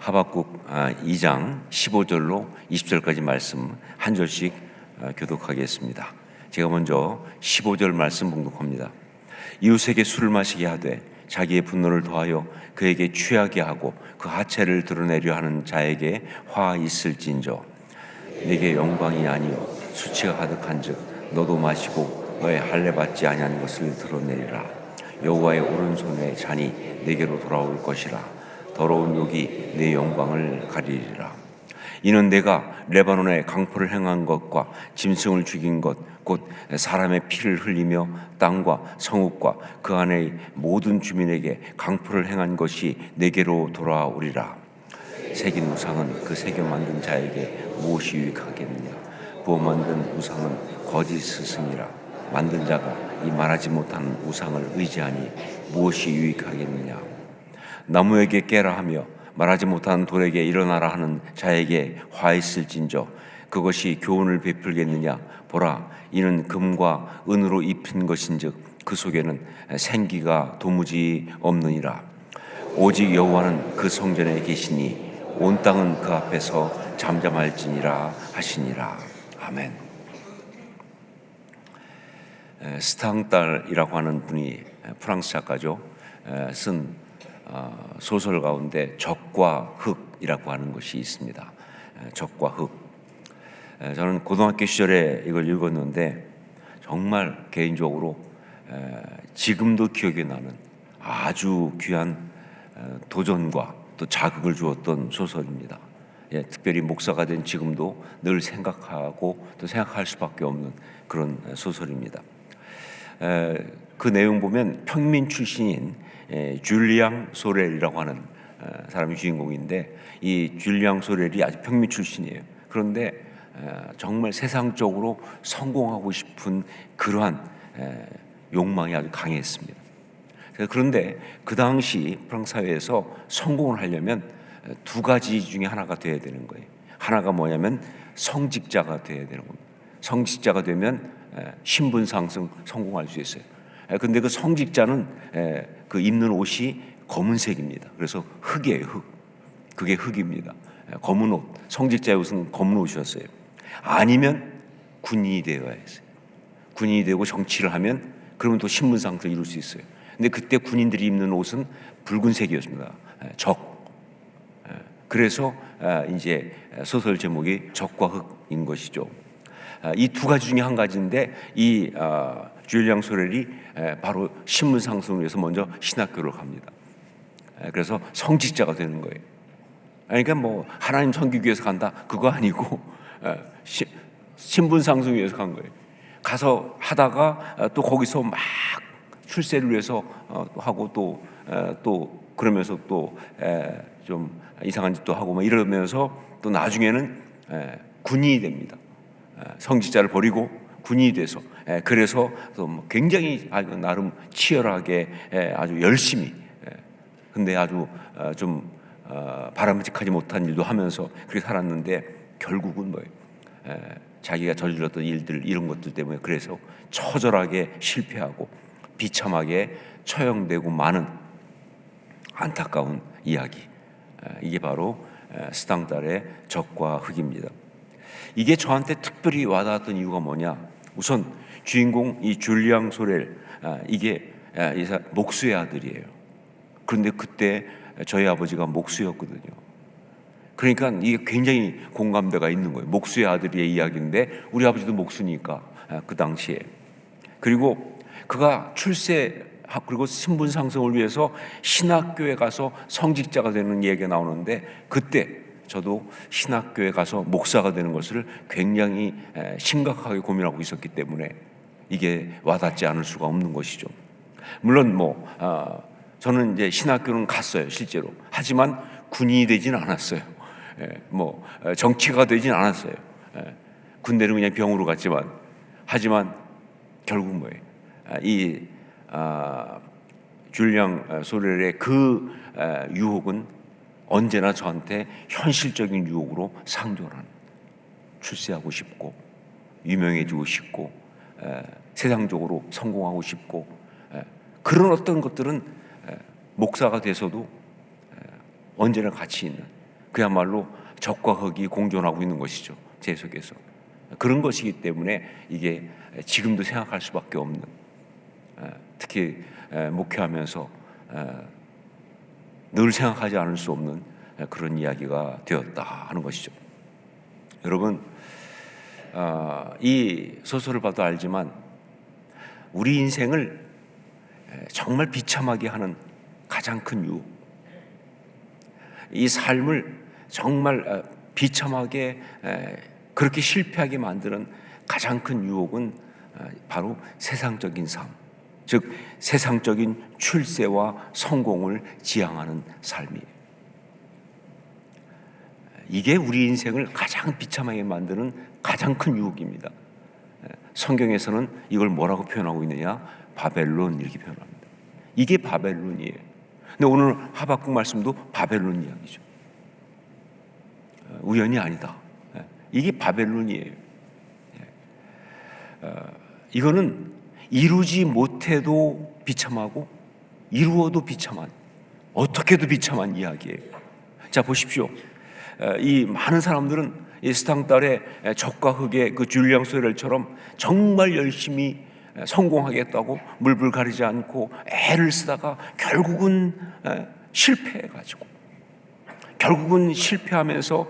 하박국 2장 15절로 20절까지 말씀 한 절씩 교독하겠습니다. 제가 먼저 15절 말씀 봉독합니다. 이웃에게 술을 마시게 하되 자기의 분노를 더하여 그에게 취하게 하고 그 하체를 드러내려 하는 자에게 화 있을진저. 내게 영광이 아니요 수치가 가득한즉 너도 마시고 너의 할례 받지 아니한 것을 드러내리라. 여호와의 오른손에 잔이 내게로 돌아올 것이라. 더러운 욕이 내 영광을 가리리라. 이는 내가 레바논에 강포를 행한 것과 짐승을 죽인 것 곧 사람의 피를 흘리며 땅과 성읍과 그 안의 모든 주민에게 강포를 행한 것이 내게로 돌아오리라. 새긴 우상은 그 새겨 만든 자에게 무엇이 유익하겠느냐. 부어 만든 우상은 거짓 스승이라. 만든 자가 이 말하지 못하는 우상을 의지하니 무엇이 유익하겠느냐. 나무에게 깨라 하며 말하지 못하는 돌에게 일어나라 하는 자에게 화 있을진저. 그것이 교훈을 베풀겠느냐. 보라, 이는 금과 은으로 입힌 것인즉 그 속에는 생기가 도무지 없느니라. 오직 여호와는 그 성전에 계시니 온 땅은 그 앞에서 잠잠할지니라 하시니라. 아멘. 스탕달이라고 하는 분이 프랑스 작가죠. 쓴 소설 가운데 적과 흙이라고 하는 것이 있습니다. 적과 흙. 저는 고등학교 시절에 이걸 읽었는데 정말 개인적으로 지금도 기억에 나는 아주 귀한 도전과 또 자극을 주었던 소설입니다. 특별히 목사가 된 지금도 늘 생각하고 또 생각할 수밖에 없는 그런 소설입니다. 그 내용 보면 평민 출신인 줄리앙 소렐이라고 하는 사람이 주인공인데, 이 줄리앙 소렐이 아주 평민 출신이에요. 그런데 정말 세상적으로 성공하고 싶은 그러한 욕망이 아주 강했습니다. 그런데 그 당시 프랑스 사회에서 성공을 하려면 두 가지 중에 하나가 돼야 되는 거예요. 하나가 뭐냐면 성직자가 돼야 되는 겁니다. 성직자가 되면 신분 상승 성공할 수 있어요. 근데 그 성직자는 그 입는 옷이 검은색입니다. 그래서 흑이에요, 흑. 그게 흑입니다. 검은 옷. 성직자의 옷은 검은 옷이었어요. 아니면 군인이 되어야 했어요. 군인이 되고 정치를 하면 그러면 또 신분 상승을 이룰 수 있어요. 근데 그때 군인들이 입는 옷은 붉은색이었습니다. 적. 그래서 이제 소설 제목이 적과 흑인 것이죠. 이 두 가지 중에 한 가지인데, 이 줄리앙 소렐이 바로 신분 상승을 위해서 먼저 신학교를 갑니다. 그래서 성직자가 되는 거예요. 그러니까 뭐 하나님 섬기기 위해서 간다 그거 아니고 신분 상승 위해서 간 거예요. 가서 하다가 또 거기서 막 출세를 위해서 하고 또 그러면서 또 좀 이상한 짓도 하고 막 이러면서 또 나중에는 군인이 됩니다. 성직자를 버리고 군인이 돼서, 그래서 또 굉장히 나름 치열하게 아주 열심히, 근데 아주 좀 바람직하지 못한 일도 하면서 그렇게 살았는데, 결국은 뭐예요? 자기가 저질렀던 일들, 이런 것들 때문에 그래서 처절하게 실패하고 비참하게 처형되고 마는 안타까운 이야기. 이게 바로 스탕달의 적과 흑입니다. 이게 저한테 특별히 와닿았던 이유가 뭐냐? 우선 주인공 이 줄리앙 소렐, 이게 목수의 아들이에요. 그런데 그때 저희 아버지가 목수였거든요. 그러니까 이게 굉장히 공감대가 있는 거예요. 목수의 아들의 이야기인데 우리 아버지도 목수니까 그 당시에. 그리고 그가 출세 그리고 신분 상승을 위해서 신학교에 가서 성직자가 되는 얘기가 나오는데, 그때 저도 신학교에 가서 목사가 되는 것을 굉장히 심각하게 고민하고 있었기 때문에 이게 와닿지 않을 수가 없는 것이죠. 물론 저는 이제 신학교는 갔어요, 실제로. 하지만 군인이 되지는 않았어요. 정치가 되지는 않았어요. 군대는 그냥 병으로 갔지만, 하지만 결국 뭐예요? 이 줄리앙 소렐의 그 유혹은 언제나 저한테 현실적인 유혹으로 상존하는, 출세하고 싶고 유명해지고 싶고 세상적으로 성공하고 싶고 그런 어떤 것들은 목사가 돼서도 언제나 같이 있는 그야말로 적과 흑이 공존하고 있는 것이죠. 제 속에서. 그런 것이기 때문에 이게 지금도 생각할 수밖에 없는, 특히 목회하면서 늘 생각하지 않을 수 없는 그런 이야기가 되었다 하는 것이죠. 여러분, 이 소설을 봐도 알지만 우리 인생을 정말 비참하게 하는 가장 큰 유혹, 이 삶을 정말 비참하게 그렇게 실패하게 만드는 가장 큰 유혹은 바로 세상적인 삶, 즉 세상적인 출세와 성공을 지향하는 삶이에요. 이게 우리 인생을 가장 비참하게 만드는 가장 큰 유혹입니다. 성경에서는 이걸 뭐라고 표현하고 있느냐? 바벨론, 이렇게 표현합니다. 이게 바벨론이에요. 근데 오늘 하박국 말씀도 바벨론 이야기죠. 우연이 아니다. 이게 바벨론이에요. 이거는 이루지 못해도 비참하고 이루어도 비참한, 어떻게도 비참한 이야기예요. 자, 보십시오. 이 많은 사람들은 이 스탕달의 적과 흑의 그 줄리앙 소렐처럼 정말 열심히 성공하겠다고 물불 가리지 않고 애를 쓰다가 결국은 실패해가지고, 결국은 실패하면서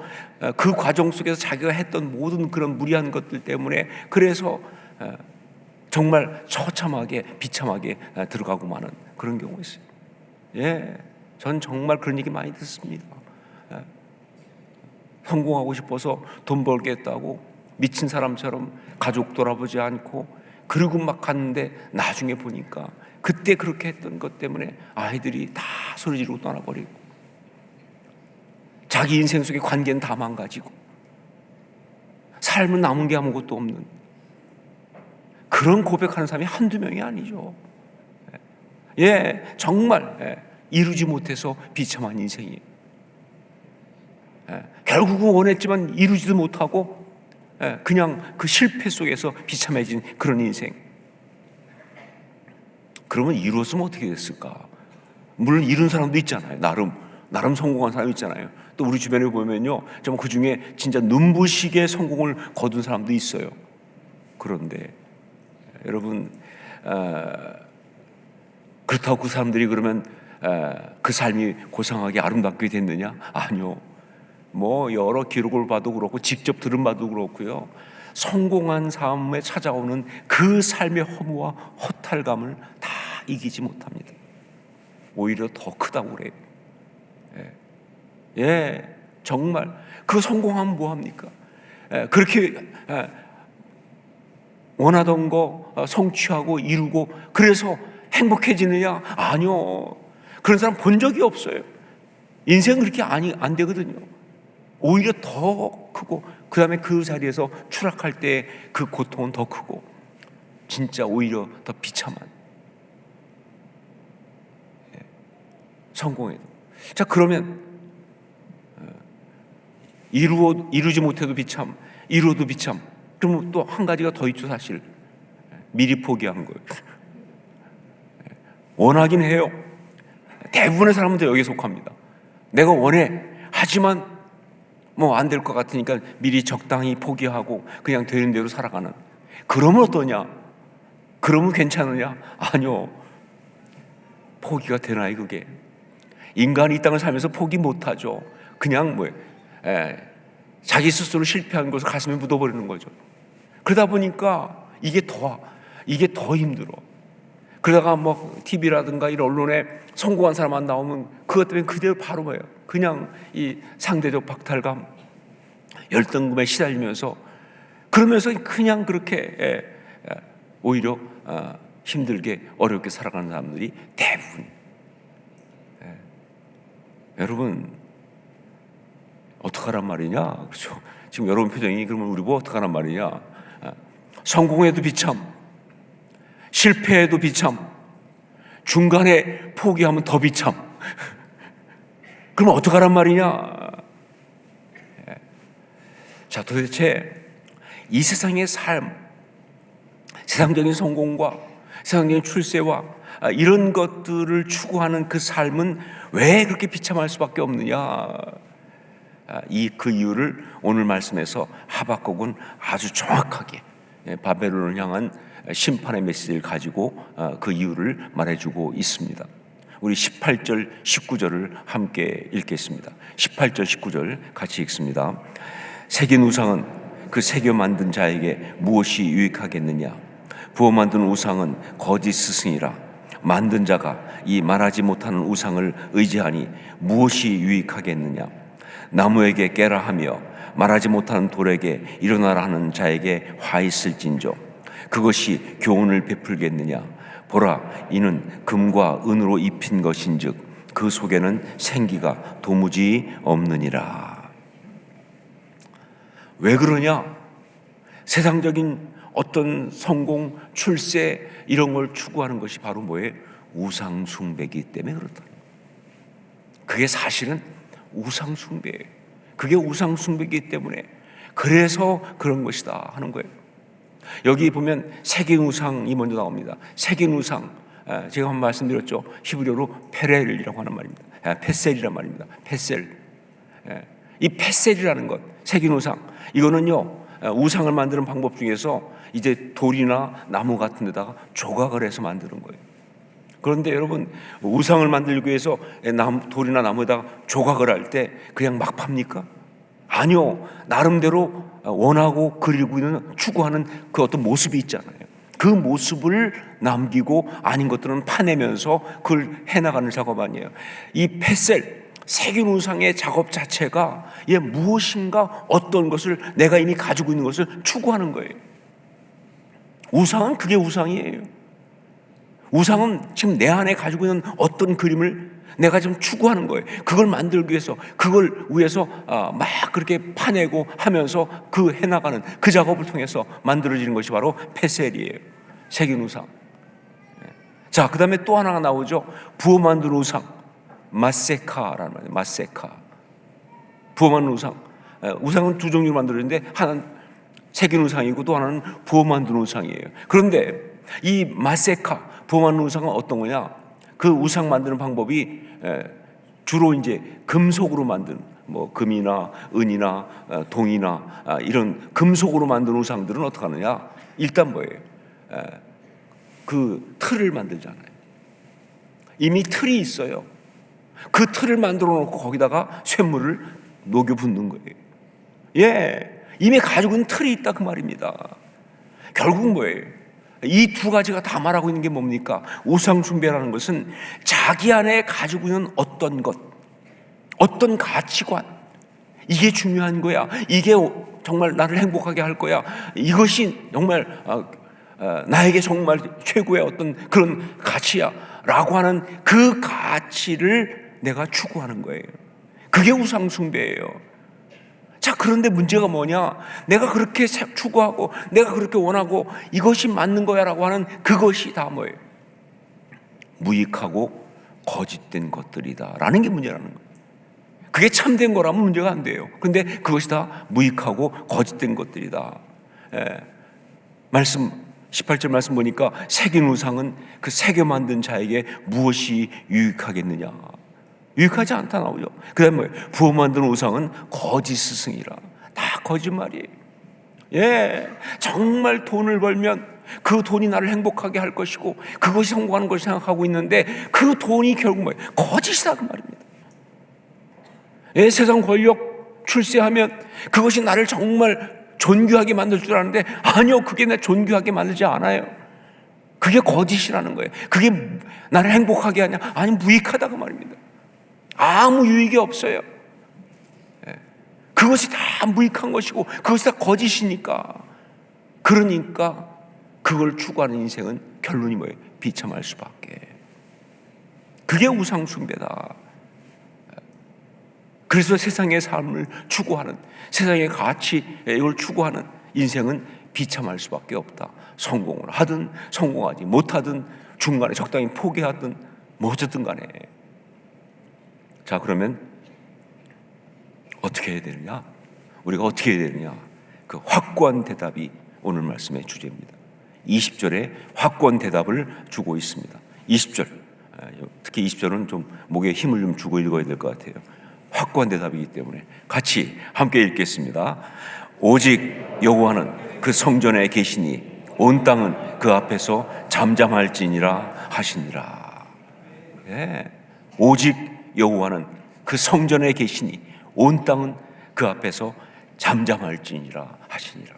그 과정 속에서 자기가 했던 모든 그런 무리한 것들 때문에 그래서 정말 처참하게 비참하게 들어가고 마는 그런 경우가 있어요. 예, 전 정말 그런 얘기 많이 듣습니다. 성공하고 싶어서 돈 벌겠다고 미친 사람처럼 가족 돌아보지 않고 그러고 막 갔는데 나중에 보니까 그때 그렇게 했던 것 때문에 아이들이 다 소리 지르고 떠나버리고 자기 인생 속의 관계는 다 망가지고 삶은 남은 게 아무것도 없는 그런 고백하는 사람이 한두 명이 아니죠. 예, 정말 이루지 못해서 비참한 인생이에요. 결국은 원했지만 이루지도 못하고 그냥 그 실패 속에서 비참해진 그런 인생. 그러면 이루었으면 어떻게 됐을까? 물론 이룬 사람도 있잖아요. 나름 성공한 사람이 있잖아요. 또 우리 주변에 보면요, 좀 그 중에 진짜 눈부시게 성공을 거둔 사람도 있어요. 그런데 여러분, 그렇다고 그 사람들이 그러면 그 삶이 고상하게 아름답게 됐느냐? 아니요. 뭐 여러 기록을 봐도 그렇고 직접 들은 바도 그렇고요, 성공한 삶에 찾아오는 그 삶의 허무와 허탈감을 다 이기지 못합니다. 오히려 더 크다고 그래요. 예, 정말 그 성공하면 뭐합니까? 그렇게 원하던 거 성취하고 이루고 그래서 행복해지느냐? 아니요. 그런 사람 본 적이 없어요. 인생은 그렇게 안 되거든요. 오히려 더 크고 그 다음에 그 자리에서 추락할 때 그 고통은 더 크고 진짜 오히려 더 비참한 성공해도. 자, 그러면 이루지 못해도 비참, 이루어도 비참. 그러면 또 한 가지가 더 있죠. 사실 미리 포기한 거예요. 원하긴 해요. 대부분의 사람들은 여기에 속합니다. 내가 원해, 하지만 뭐 안 될 것 같으니까 미리 적당히 포기하고 그냥 되는 대로 살아가는. 그러면 어떠냐? 그러면 괜찮으냐? 아니요. 포기가 되나요? 그게 인간이 이 땅을 살면서 포기 못하죠. 그냥 자기 스스로 실패한 것을 가슴에 묻어버리는 거죠. 그러다 보니까 이게 더 힘들어. 그러다가 뭐 TV라든가 이런 언론에 성공한 사람 안 나오면 그것 때문에 그대로 바로 그냥 이 상대적 박탈감, 열등감에 시달리면서 그러면서 그냥 그렇게 오히려 힘들게 어렵게 살아가는 사람들이 대부분. 여러분 어떡하란 말이냐? 그렇죠? 지금 여러분 표정이 그러면 우리 뭐 어떡하란 말이냐? 성공해도 비참, 실패해도 비참, 중간에 포기하면 더 비참. 그럼 어떡하란 말이냐? 자, 도대체 이 세상의 삶, 세상적인 성공과 세상적인 출세와 이런 것들을 추구하는 그 삶은 왜 그렇게 비참할 수밖에 없느냐? 그 이유를 오늘 말씀에서 하박국은 아주 정확하게 바벨론을 향한 심판의 메시지를 가지고 그 이유를 말해주고 있습니다. 우리 18절 19절을 함께 읽겠습니다. 18절 19절 같이 읽습니다. 새긴 우상은 그 새겨 만든 자에게 무엇이 유익하겠느냐? 부어 만든 우상은 거짓 스승이라. 만든 자가 이 말하지 못하는 우상을 의지하니 무엇이 유익하겠느냐? 나무에게 깨라 하며 말하지 못하는 돌에게 일어나라 하는 자에게 화 있을진저 그것이 교훈을 베풀겠느냐? 보라, 이는 금과 은으로 입힌 것인즉 그 속에는 생기가 도무지 없느니라. 왜 그러냐? 세상적인 어떤 성공, 출세 이런 걸 추구하는 것이 바로 뭐예요? 우상 숭배이기 때문에 그렇다. 그게 사실은 우상 숭배예요. 그게 우상 숭배이기 때문에 그래서 그런 것이다 하는 거예요. 여기 보면 새긴 우상이 먼저 나옵니다. 새긴 우상, 제가 한번 말씀드렸죠. 히브리어로 페렐이라고 하는 말입니다. 페셀이란 말입니다. 페셀. 이 페셀이라는 것, 새긴 우상, 이거는요 우상을 만드는 방법 중에서 이제 돌이나 나무 같은 데다가 조각을 해서 만드는 거예요. 그런데 여러분, 우상을 만들기 위해서 돌이나 나무에다가 조각을 할 때 그냥 막 팝니까? 아니요. 나름대로 원하고 그리고 있는 추구하는 그 어떤 모습이 있잖아요. 그 모습을 남기고 아닌 것들은 파내면서 그걸 해나가는 작업 아니에요. 이 페셀, 새긴 우상의 작업 자체가 무엇인가 어떤 것을 내가 이미 가지고 있는 것을 추구하는 거예요. 우상은 그게 우상이에요. 우상은 지금 내 안에 가지고 있는 어떤 그림을 내가 좀 추구하는 거예요. 그걸 만들기 위해서, 그걸 위해서 막 그렇게 파내고 하면서 그 해나가는 그 작업을 통해서 만들어지는 것이 바로 페셀이에요. 새긴 우상. 자, 그 다음에 또 하나가 나오죠. 부어 만든 우상, 마세카라는 말이에요. 마세카. 부어 만든 우상. 우상은 두 종류로 만들어졌는데 하나는 새긴 우상이고 또 하나는 부어 만든 우상이에요. 그런데 이 마세카, 부어 만든 우상은 어떤 거냐? 그 우상 만드는 방법이 주로 이제 금속으로 만든 뭐 금이나 은이나 동이나 이런 금속으로 만든 우상들은 어떻게 하느냐? 일단 뭐예요? 그 틀을 만들잖아요. 이미 틀이 있어요. 그 틀을 만들어 놓고 거기다가 쇳물을 녹여 붓는 거예요. 이미 가지고 있는 틀이 있다 그 말입니다. 결국 뭐예요? 이 두 가지가 다 말하고 있는 게 뭡니까? 우상 숭배라는 것은 자기 안에 가지고 있는 어떤 것, 어떤 가치관, 이게 중요한 거야. 이게 정말 나를 행복하게 할 거야. 이것이 정말 나에게 정말 최고의 어떤 그런 가치야 라고 하는 그 가치를 내가 추구하는 거예요. 그게 우상 숭배예요. 자, 그런데 문제가 뭐냐? 내가 그렇게 추구하고 내가 그렇게 원하고 이것이 맞는 거야 라고 하는 그것이 다 뭐예요? 무익하고 거짓된 것들이다 라는 게 문제라는 거예요. 그게 참된 거라면 문제가 안 돼요. 그런데 그것이 다 무익하고 거짓된 것들이다. 말씀 18절 말씀 보니까 새긴 우상은 그 새겨 만든 자에게 무엇이 유익하겠느냐? 유익하지 않다 나오죠. 그 다음에 뭐예요? 부어 만든 우상은 거짓 스승이라. 다 거짓말이에요. 정말 돈을 벌면 그 돈이 나를 행복하게 할 것이고 그것이 성공하는 것을 생각하고 있는데 그 돈이 결국 뭐예요? 거짓이다 그 말입니다. 세상 권력 출세하면 그것이 나를 정말 존귀하게 만들 줄 아는데 아니요, 그게 나 존귀하게 만들지 않아요. 그게 거짓이라는 거예요. 그게 나를 행복하게 하냐? 아니, 무익하다 그 말입니다. 아무 유익이 없어요. 그것이 다 무익한 것이고 그것이 다 거짓이니까. 그러니까 그걸 추구하는 인생은 결론이 뭐예요? 비참할 수밖에. 그게 우상 숭배다. 그래서 세상의 삶을 추구하는, 세상의 가치 이걸 추구하는 인생은 비참할 수밖에 없다. 성공을 하든 성공하지 못하든 중간에 적당히 포기하든 뭐 어쨌든 간에. 자, 그러면 어떻게 해야 되느냐? 우리가 어떻게 해야 되느냐? 그 확고한 대답이 오늘 말씀의 주제입니다. 20절에 확고한 대답을 주고 있습니다. 20절, 특히 20절은 좀 목에 힘을 좀 주고 읽어야 될 것 같아요. 확고한 대답이기 때문에 같이 함께 읽겠습니다. 오직 여호와는 그 성전에 계시니 온 땅은 그 앞에서 잠잠할지니라 하시니라. 예. 오직 여호와는 그 성전에 계시니 온 땅은 그 앞에서 잠잠할지니라 하시니라.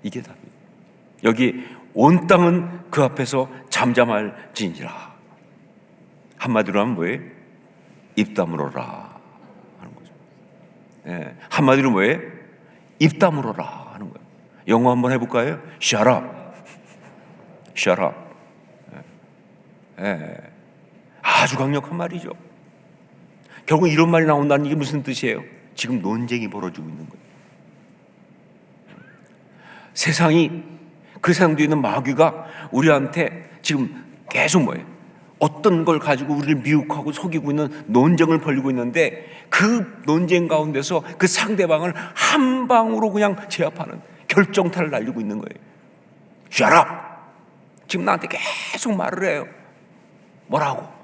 이게 답이에요. 여기 온 땅은 그 앞에서 잠잠할지니라. 한마디로 하면 뭐예요? 입 다물어라 하는 거죠. 예. 한마디로 뭐예요? 입 다물어라 하는 거예요. 영어 한번 해볼까요? Shut up. Shut up. 예. 아주 강력한 말이죠. 결국 이런 말이 나온다는 게 무슨 뜻이에요? 지금 논쟁이 벌어지고 있는 거예요. 세상이, 그 세상에 있는 마귀가 우리한테 지금 계속 뭐예요? 어떤 걸 가지고 우리를 미혹하고 속이고 있는 논쟁을 벌이고 있는데, 그 논쟁 가운데서 그 상대방을 한 방으로 그냥 제압하는 결정타를 날리고 있는 거예요. Shut up! 지금 나한테 계속 말을 해요. 뭐라고?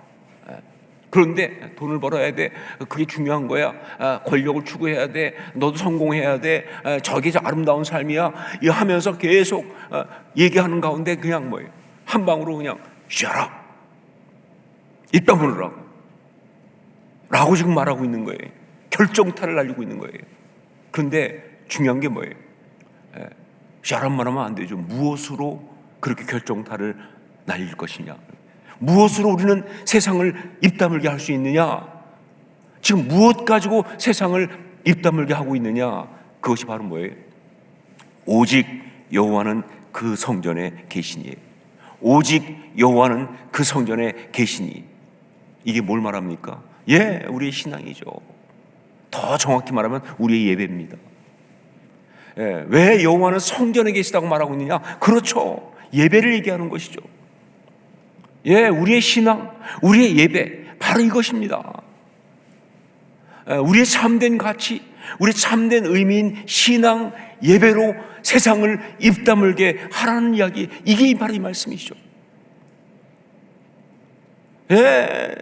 그런데 돈을 벌어야 돼. 그게 중요한 거야. 권력을 추구해야 돼. 너도 성공해야 돼. 저게 아름다운 삶이야. 이 하면서 계속 얘기하는 가운데 그냥 뭐예요? 한 방으로 그냥 Shut up! 입 다물으라고 라고 지금 말하고 있는 거예요. 결정타를 날리고 있는 거예요. 그런데 중요한 게 뭐예요? Shut up만 하면 안 되죠. 무엇으로 그렇게 결정타를 날릴 것이냐? 무엇으로 우리는 세상을 입 다물게 할 수 있느냐? 지금 무엇 가지고 세상을 입 다물게 하고 있느냐? 그것이 바로 뭐예요? 오직 여호와는 그 성전에 계시니. 오직 여호와는 그 성전에 계시니. 이게 뭘 말합니까? 예, 우리의 신앙이죠. 더 정확히 말하면 우리의 예배입니다. 예, 왜 여호와는 성전에 계시다고 말하고 있느냐? 그렇죠. 예배를 얘기하는 것이죠. 예, 우리의 신앙, 우리의 예배, 바로 이것입니다. 우리의 참된 가치, 우리의 참된 의미인 신앙, 예배로 세상을 입 다물게 하라는 이야기, 이게 바로 이 말씀이죠. 예,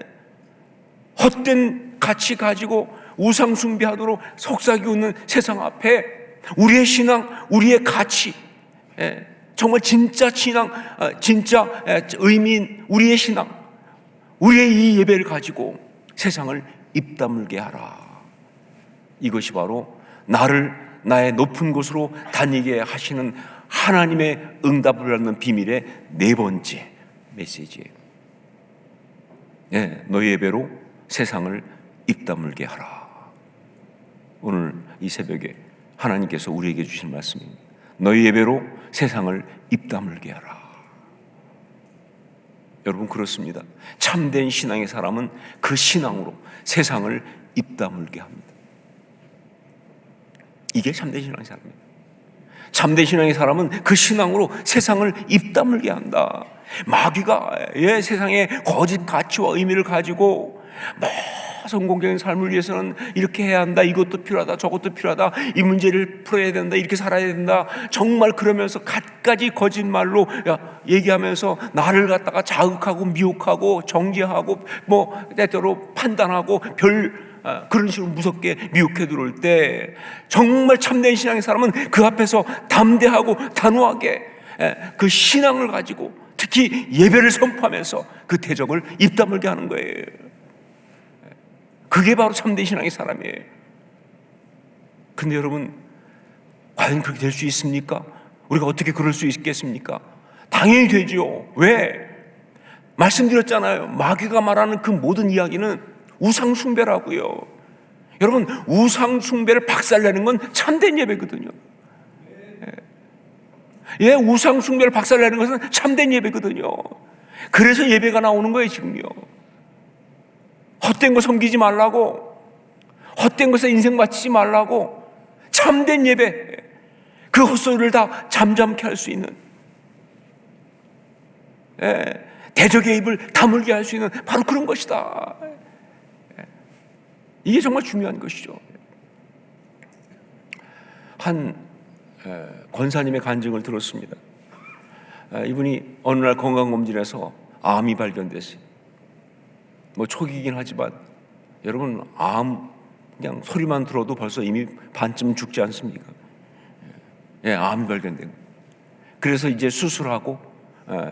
헛된 가치 가지고 우상 숭배하도록 속삭이고 있는 세상 앞에 우리의 신앙, 우리의 가치, 정말 진짜 신앙, 진짜 의미인 우리의 신앙, 우리의 이 예배를 가지고 세상을 입 다물게 하라. 이것이 바로 나를 나의 높은 곳으로 다니게 하시는 하나님의 응답을 받는 비밀의 네 번째 메시지예요. 너희 예배로 세상을 입 다물게 하라. 오늘 이 새벽에 하나님께서 우리에게 주신 말씀입니다. 너희 예배로 세상을 입 다물게 하라. 여러분, 그렇습니다. 참된 신앙의 사람은 그 신앙으로 세상을 입 다물게 합니다. 이게 참된 신앙의 사람입니다. 참된 신앙의 사람은 그 신앙으로 세상을 입 다물게 한다. 마귀가 세상에 거짓 가치와 의미를 가지고 성공적인 삶을 위해서는 이렇게 해야 한다, 이것도 필요하다, 저것도 필요하다, 이 문제를 풀어야 된다, 이렇게 살아야 된다, 정말 그러면서 갖가지 거짓말로 얘기하면서 나를 갖다가 자극하고 미혹하고 정죄하고 때때로 판단하고 그런 식으로 무섭게 미혹해 들어올 때, 정말 참된 신앙의 사람은 그 앞에서 담대하고 단호하게 그 신앙을 가지고 특히 예배를 선포하면서 그 대적을 입 다물게 하는 거예요. 그게 바로 참된 신앙의 사람이에요. 근데 여러분, 과연 그렇게 될 수 있습니까? 우리가 어떻게 그럴 수 있겠습니까? 당연히 되죠. 왜? 말씀드렸잖아요. 마귀가 말하는 그 모든 이야기는 우상 숭배라고요. 여러분, 우상 숭배를 박살내는 건 참된 예배거든요. 우상 숭배를 박살내는 것은 참된 예배거든요. 그래서 예배가 나오는 거예요, 지금요. 헛된 거 섬기지 말라고, 헛된 것에 인생 바치지 말라고, 참된 예배, 그 헛소리를 다 잠잠케 할 수 있는, 대적의 입을 다물게 할 수 있는 바로 그런 것이다. 이게 정말 중요한 것이죠. 한 권사님의 간증을 들었습니다. 이분이 어느 날 건강검진에서 암이 발견됐어요. 초기이긴 하지만 여러분 암 그냥 소리만 들어도 벌써 이미 반쯤 죽지 않습니까? 예, 암이 발견된 거예요. 그래서 이제 수술하고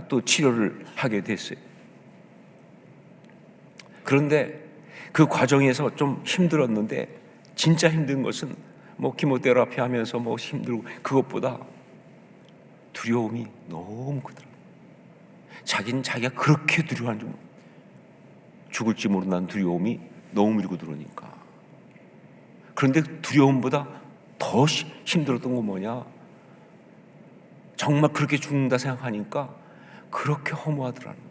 또 치료를 하게 됐어요. 그런데 그 과정에서 좀 힘들었는데, 진짜 힘든 것은 뭐 키모테라피 하면서 뭐 힘들고 그것보다 두려움이 너무 크더라고요. 자기는 자기가 그렇게 두려워하는 줄, 죽을지 모른다는 두려움이 너무 밀고 들어오니까. 그런데 두려움보다 더 힘들었던 건 뭐냐? 정말 그렇게 죽는다 생각하니까 그렇게 허무하더라는 거예요.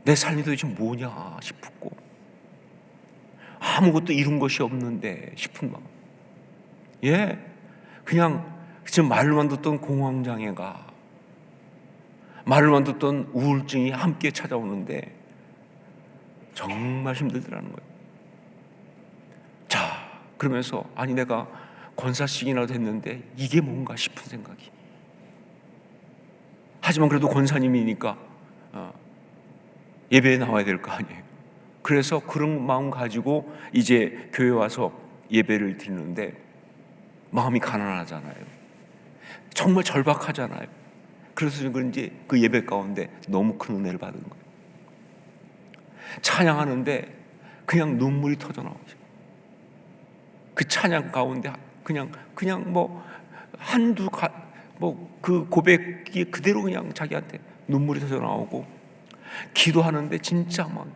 내 삶이 도대체 뭐냐 싶었고, 아무것도 이룬 것이 없는데 싶은 마음. 예, 그냥 지금 말로만 듣던 공황장애가, 말로만 듣던 우울증이 함께 찾아오는데 정말 힘들더라는 거예요. 자, 그러면서 아니 내가 권사씩이나 됐는데 이게 뭔가 싶은 생각이. 하지만 그래도 권사님이니까 예배에 나와야 될 거 아니에요. 그래서 그런 마음 가지고 이제 교회 와서 예배를 드리는데 마음이 가난하잖아요. 정말 절박하잖아요. 그래서 그런지 그 예배 가운데 너무 큰 은혜를 받은 거예요. 찬양하는데 그냥 눈물이 터져 나오죠. 그 찬양 가운데 그냥 뭐 한두 뭐 그 고백이 그대로 그냥 자기한테 눈물이 터져 나오고, 기도하는데 진짜 막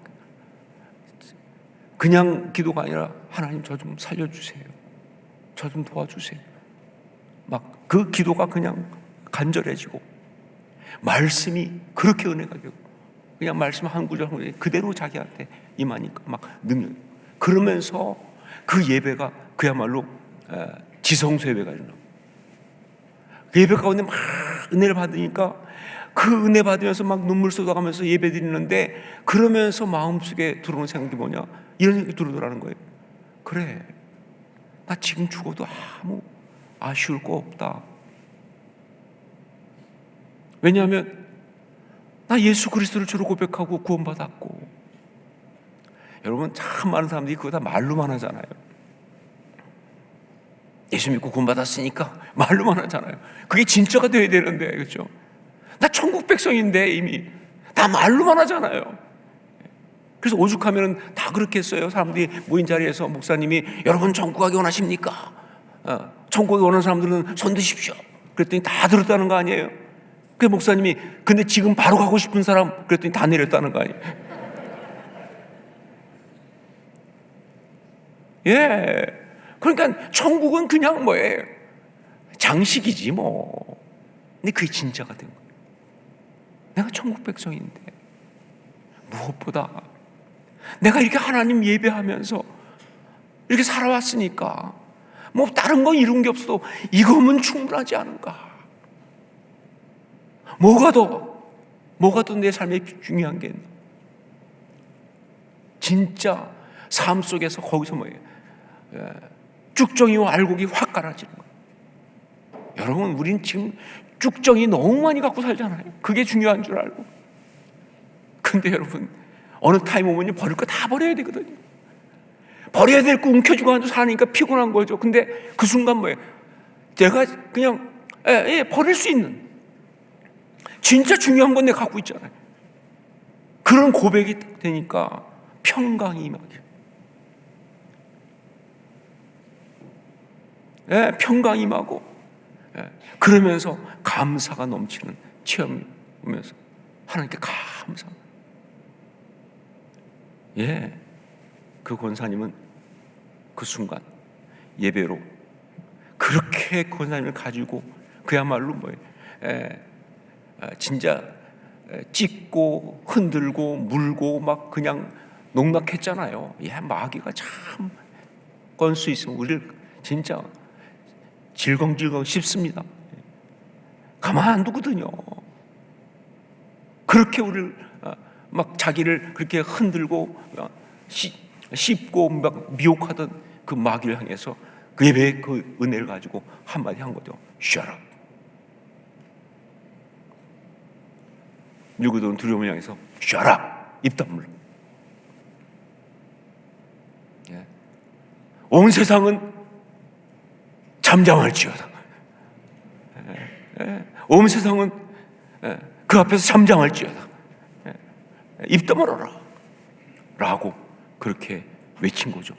그냥 기도가 아니라 하나님 저 좀 살려주세요, 저 좀 도와주세요, 막 그 기도가 그냥 간절해지고, 말씀이 그렇게 은혜가 되고, 그냥 말씀 한 구절 한 구절 그대로 자기한테 임하니까 막 능력. 그러면서 그 예배가 그야말로 지성소 예배가 일어나. 그 예배 가운데 막 은혜를 받으니까 그 은혜 받으면서 막 눈물 쏟아가면서 예배 드리는데, 그러면서 마음속에 들어오는 생각이 뭐냐, 이런 생각이 들어오더라는 거예요. 그래, 나 지금 죽어도 아무 아쉬울 거 없다. 왜냐하면 나 예수 그리스도를 주로 고백하고 구원받았고. 여러분, 참 많은 사람들이 그거 다 말로만 하잖아요. 예수 믿고 구원받았으니까 말로만 하잖아요. 그게 진짜가 돼야 되는데, 그렇죠? 나 천국 백성인데 이미 다 말로만 하잖아요. 그래서 오죽하면 다 그렇게 했어요. 사람들이 모인 자리에서 목사님이 여러분 천국 가기 원하십니까? 천국 가기 원하는 사람들은 손 드십시오. 그랬더니 다 들었다는 거 아니에요? 그 목사님이 근데 지금 바로 가고 싶은 사람, 그랬더니 다 내렸다는 거 아니에요? 예. 그러니까 천국은 그냥 뭐예요? 장식이지 뭐. 근데 그게 진짜가 된 거예요. 내가 천국 백성인데 무엇보다 내가 이렇게 하나님 예배하면서 이렇게 살아왔으니까 뭐 다른 거 이룬 게 없어도 이거면 충분하지 않은가. 뭐가 더 내 삶에 중요한 게 있나. 진짜 삶 속에서 거기서 뭐예요? 쭉정이와 알곡이 확 갈아지는 거예요. 여러분, 우린 지금 쭉정이 너무 많이 갖고 살잖아요. 그게 중요한 줄 알고. 근데 여러분, 어느 타임 오면 버릴 거 다 버려야 되거든요. 버려야 될 거 움켜쥐고 앉아 사니까 피곤한 거죠. 근데 그 순간 뭐예요? 내가 그냥 버릴 수 있는 진짜 중요한 건 내가 갖고 있잖아요. 그런 고백이 되니까 평강이 임하죠. 평강이 임하고, 그러면서 감사가 넘치는 체험이 오면서 하나님께 감사. 그 권사님은 그 순간 예배로 그렇게 권사님을 가지고 그야말로 뭐예요? 진짜 찢고 흔들고 물고 막 그냥 농락했잖아요. 마귀가 참 건수 있으면 우리를 진짜 질겅질겅 씹습니다. 가만 안 두거든요. 그렇게 우리를 막 자기를 그렇게 흔들고 씹고 막 미혹하던 그 마귀를 향해서 그 예배의 그 은혜를 가지고 한마디 한 거죠. Shut up. 밀고 들어온 두려움을 향해서 Shut up. 입 다물라. 온 세상은 잠잠할지어다. 온 세상은 그 앞에서 잠잠할지어다. 입 다물어라 라고 그렇게 외친 거죠.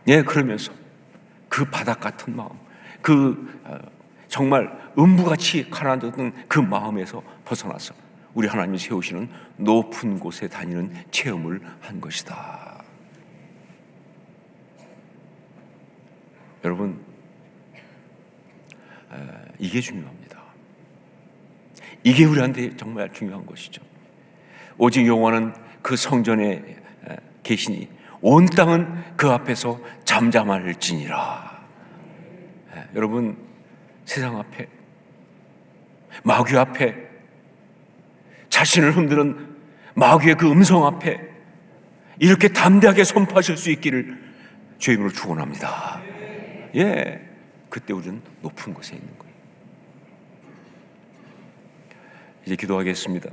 그러면서 그 바닥 같은 마음, 그 정말 음부같이 가라앉았던 그 마음에서 벗어나서 우리 하나님이 세우시는 높은 곳에 다니는 체험을 한 것이다. 여러분, 이게 중요합니다. 이게 우리한테 정말 중요한 것이죠. 오직 여호와는 그 성전에 계시니 온 땅은 그 앞에서 잠잠할지니라. 여러분, 세상 앞에, 마귀 앞에, 자신을 흔드는 마귀의 그 음성 앞에 이렇게 담대하게 선포하실 수 있기를 주의 이름으로 축원합니다. 그때 우리는 높은 곳에 있는 거예요. 이제 기도하겠습니다.